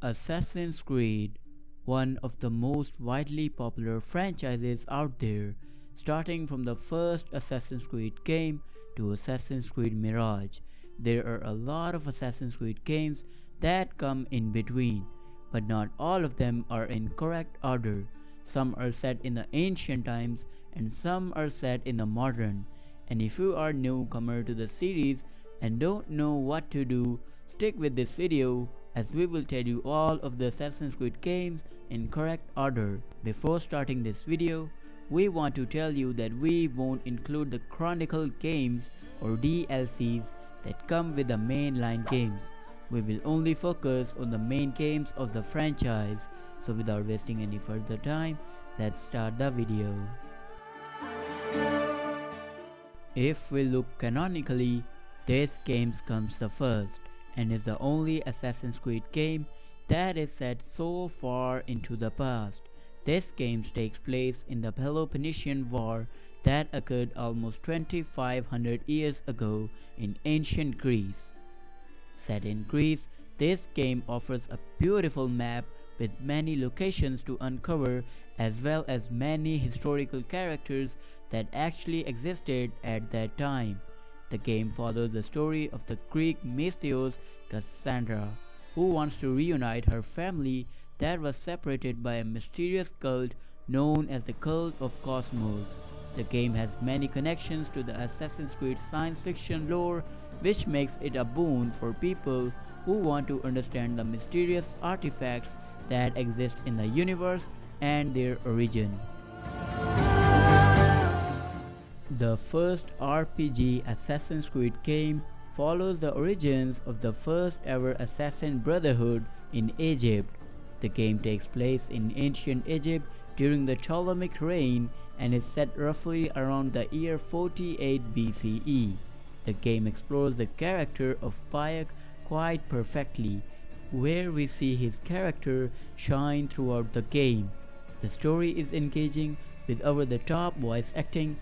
Assassin's Creed, one of the most widely popular franchises out there, starting from the first Assassin's Creed game to Assassin's Creed Mirage. There are a lot of Assassin's Creed games that come in between, but not all of them are in correct order. Some are set in the ancient times and some are set in the modern. And if you are newcomer to the series and don't know what to do, stick with this video as we will tell you all of the Assassin's Creed games in correct order. Before starting this video, we want to tell you that we won't include the Chronicle games or DLCs that come with the mainline games. We will only focus on the main games of the franchise. So without wasting any further time, let's start the video. If we look canonically, this game comes the first and is the only Assassin's Creed game that is set so far into the past. This game takes place in the Peloponnesian War that occurred almost 2500 years ago in ancient Greece. Set in Greece, this game offers a beautiful map with many locations to uncover as well as many historical characters that actually existed at that time. The game follows the story of the Greek mystios Cassandra, who wants to reunite her family that was separated by a mysterious cult known as the Cult of Cosmos. The game has many connections to the Assassin's Creed science fiction lore, which makes it a boon for people who want to understand the mysterious artifacts that exist in the universe and their origin. The first RPG Assassin's Creed game follows the origins of the first ever Assassin Brotherhood in Egypt. The game takes place in ancient Egypt during the Ptolemaic reign and is set roughly around the year 48 BCE. The game explores the character of Bayek quite perfectly, where we see his character shine throughout the game. The story is engaging with over-the-top voice acting,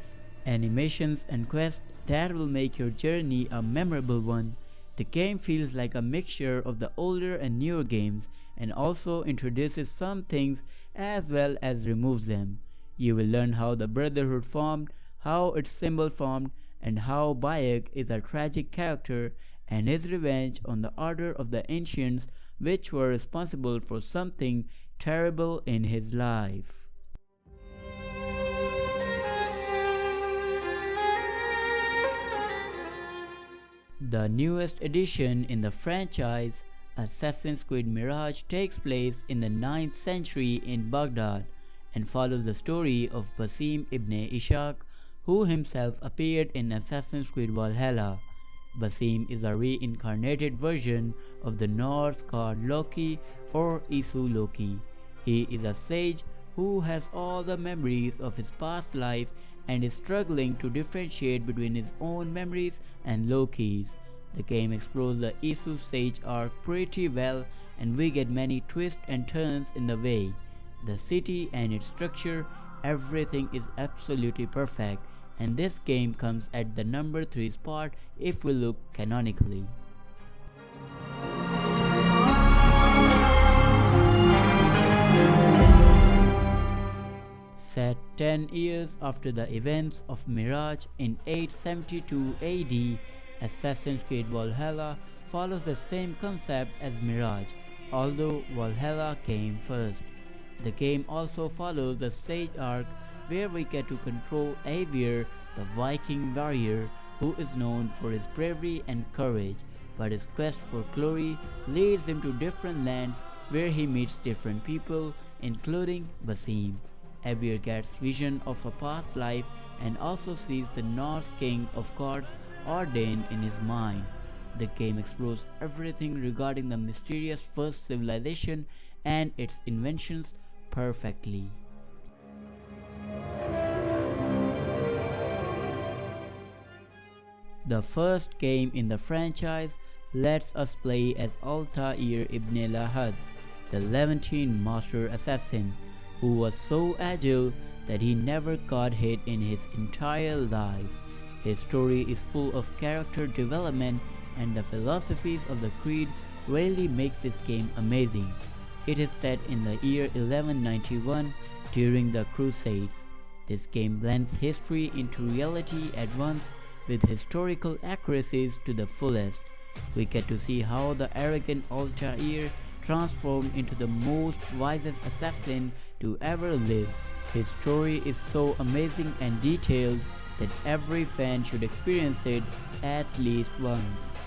animations and quests that will make your journey a memorable one. The game feels like a mixture of the older and newer games and also introduces some things as well as removes them. You will learn how the Brotherhood formed, how its symbol formed, and how Bayek is a tragic character and his revenge on the Order of the Ancients, which were responsible for something terrible in his life. The newest addition in the franchise, Assassin's Creed Mirage, takes place in the 9th century in Baghdad and follows the story of Basim ibn Ishaq, who himself appeared in Assassin's Creed Valhalla. Basim is a reincarnated version of the Norse god Loki or Isu Loki. He is a sage who has all the memories of his past life and is struggling to differentiate between his own memories and Loki's. The game explores the Isu sage arc pretty well and we get many twists and turns in the way. The city and its structure, everything is absolutely perfect, and this game comes at the number 3 spot if we look canonically. Set 10 years after the events of Mirage in 872 AD, Assassin's Creed Valhalla follows the same concept as Mirage, although Valhalla came first. The game also follows the sage arc where we get to control Avier, the Viking warrior who is known for his bravery and courage, but his quest for glory leads him to different lands where he meets different people, including Basim. Avier gets vision of a past life and also sees the Norse king of gods Odin in his mind. The game explores everything regarding the mysterious first civilization and its inventions perfectly. The first game in the franchise lets us play as Altair ibn Lahad, the Levantine master assassin, who was so agile that he never got hit in his entire life. His story is full of character development and the philosophies of the creed really makes this game amazing. It is set in the year 1191 during the Crusades. This game blends history into reality at once with historical accuracies to the fullest. We get to see how the arrogant Altair transformed into the most wisest assassin to ever live. His story is so amazing and detailed that every fan should experience it at least once.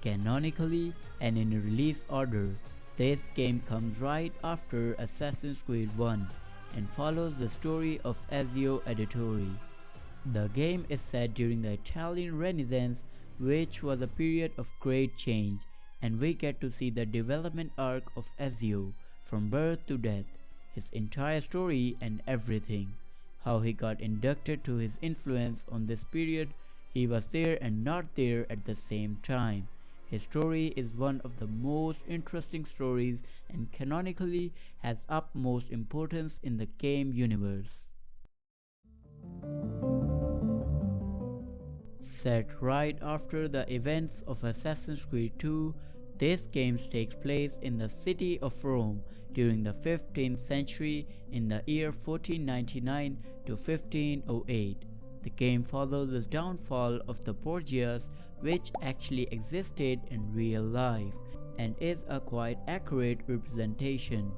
Canonically and in release order, this game comes right after Assassin's Creed 1 and follows the story of Ezio Auditore. The game is set during the Italian Renaissance, which was a period of great change, and we get to see the development arc of Ezio from birth to death, his entire story and everything. How he got inducted to his influence on this period, he was there and not there at the same time. His story is one of the most interesting stories and canonically has utmost importance in the game universe. Set right after the events of Assassin's Creed 2, this game takes place in the city of Rome during the 15th century in the year 1499 to 1508. The game follows the downfall of the Borgias, which actually existed in real life, and is a quite accurate representation.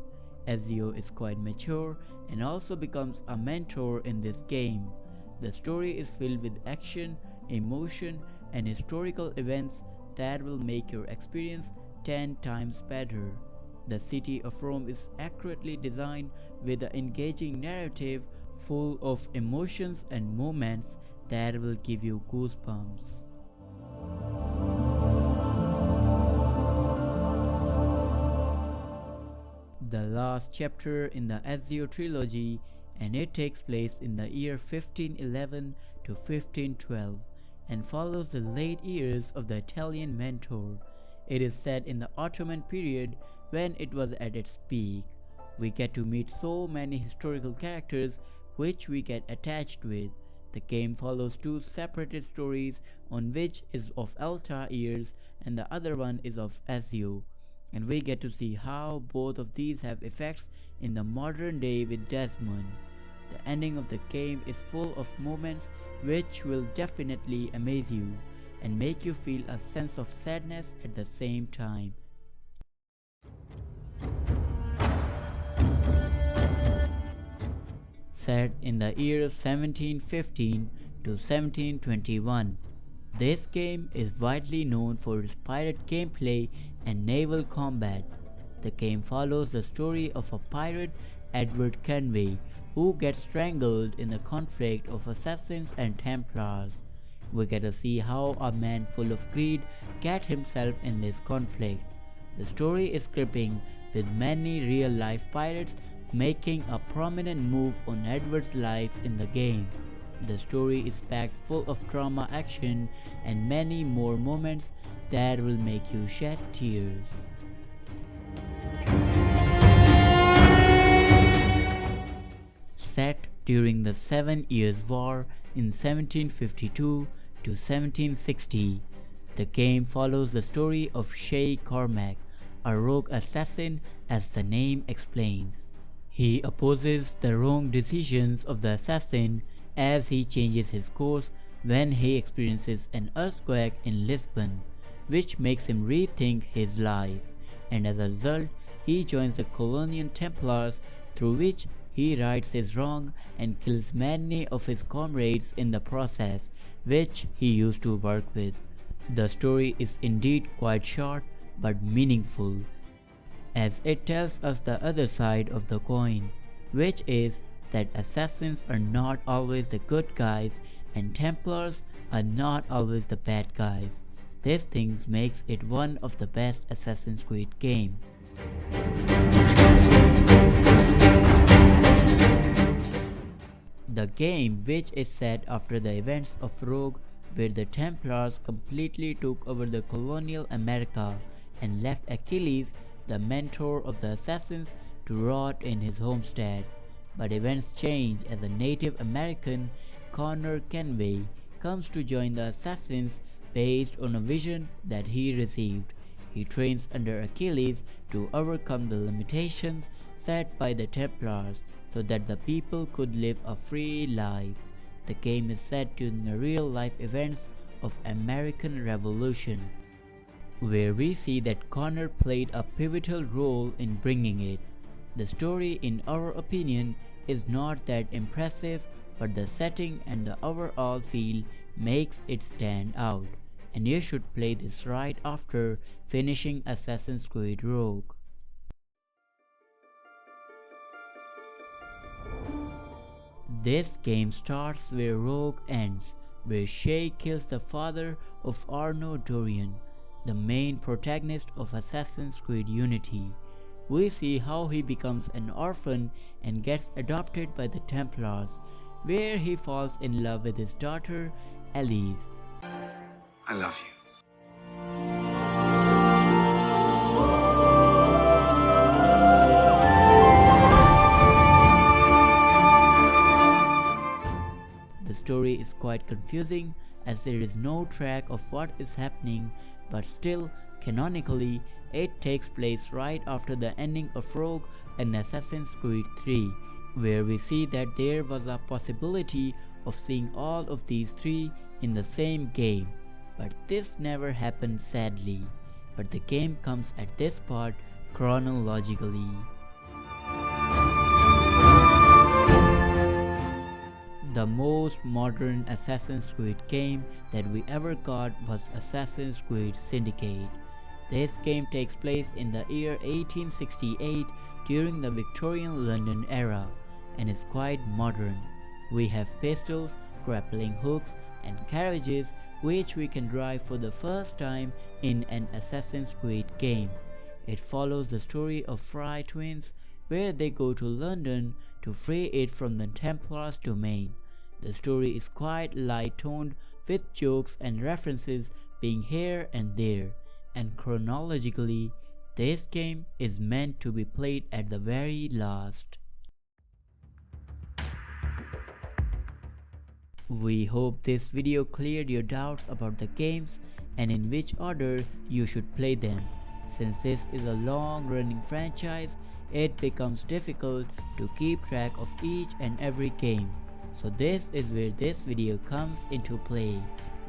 Ezio is quite mature and also becomes a mentor in this game. The story is filled with action, emotion, and historical events that will make your experience 10 times better. The city of Rome is accurately designed with an engaging narrative full of emotions and moments that will give you goosebumps. The last chapter in the Ezio trilogy, and it takes place in the year 1511 to 1512 and follows the late years of the Italian mentor. It is set in the Ottoman period when it was at its peak. We get to meet so many historical characters which we get attached with. The game follows two separated stories, on which is of Altair and the other one is of Ezio, and we get to see how both of these have effects in the modern day with Desmond. The ending of the game is full of moments which will definitely amaze you and make you feel a sense of sadness at the same time. Set in the year 1715 to 1721, this game is widely known for its pirate gameplay and naval combat. The game follows the story of a pirate, Edward Kenway, who gets strangled in the conflict of assassins and Templars. We get to see how a man full of greed gets himself in this conflict. The story is gripping, with many real-life pirates making a prominent move on Edward's life in the game. The story is packed full of drama, action, and many more moments that will make you shed tears. Set during the 7 Years' War in 1752 to 1760, the game follows the story of Shay Cormac, a rogue assassin, as the name explains. He opposes the wrong decisions of the assassin as he changes his course when he experiences an earthquake in Lisbon, which makes him rethink his life, and as a result, he joins the Colonial Templars, through which he rights his wrong and kills many of his comrades in the process, which he used to work with. The story is indeed quite short but meaningful, as it tells us the other side of the coin, which is that assassins are not always the good guys and Templars are not always the bad guys. This thing makes it one of the best Assassin's Creed game. The game, which is set after the events of Rogue, where the Templars completely took over the colonial America and left Achilles, the mentor of the assassins, to rot in his homestead. But events change as a Native American, Connor Kenway, comes to join the assassins based on a vision that he received. He trains under Achilles to overcome the limitations set by the Templars so that the people could live a free life. The game is set during the real-life events of American Revolution, where we see that Connor played a pivotal role in bringing it. The story, in our opinion, is not that impressive, but the setting and the overall feel makes it stand out, and you should play this right after finishing Assassin's Creed Rogue. This game starts where Rogue ends, where Shay kills the father of Arno Dorian, the main protagonist of Assassin's Creed Unity. We see how he becomes an orphan and gets adopted by the Templars, where he falls in love with his daughter, Elise. I love you. The story is quite confusing as there is no track of what is happening, but still, canonically, it takes place right after the ending of Rogue and Assassin's Creed 3, where we see that there was a possibility of seeing all of these three in the same game, but this never happened sadly. But the game comes at this part chronologically. The most modern Assassin's Creed game that we ever got was Assassin's Creed Syndicate. This game takes place in the year 1868 during the Victorian London era and is quite modern. We have pistols, grappling hooks, and carriages which we can drive for the first time in an Assassin's Creed game. It follows the story of Fry twins where they go to London to free it from the Templars' domain. The story is quite light-toned with jokes and references being here and there, and chronologically, this game is meant to be played at the very last. We hope this video cleared your doubts about the games and in which order you should play them. Since this is a long-running franchise, it becomes difficult to keep track of each and every game. So this is where this video comes into play.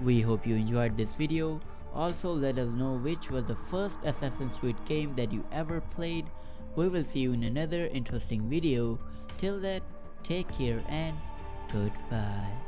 We hope you enjoyed this video. Also let us know which was the first Assassin's Creed game that you ever played. We will see you in another interesting video. Till then, take care and goodbye.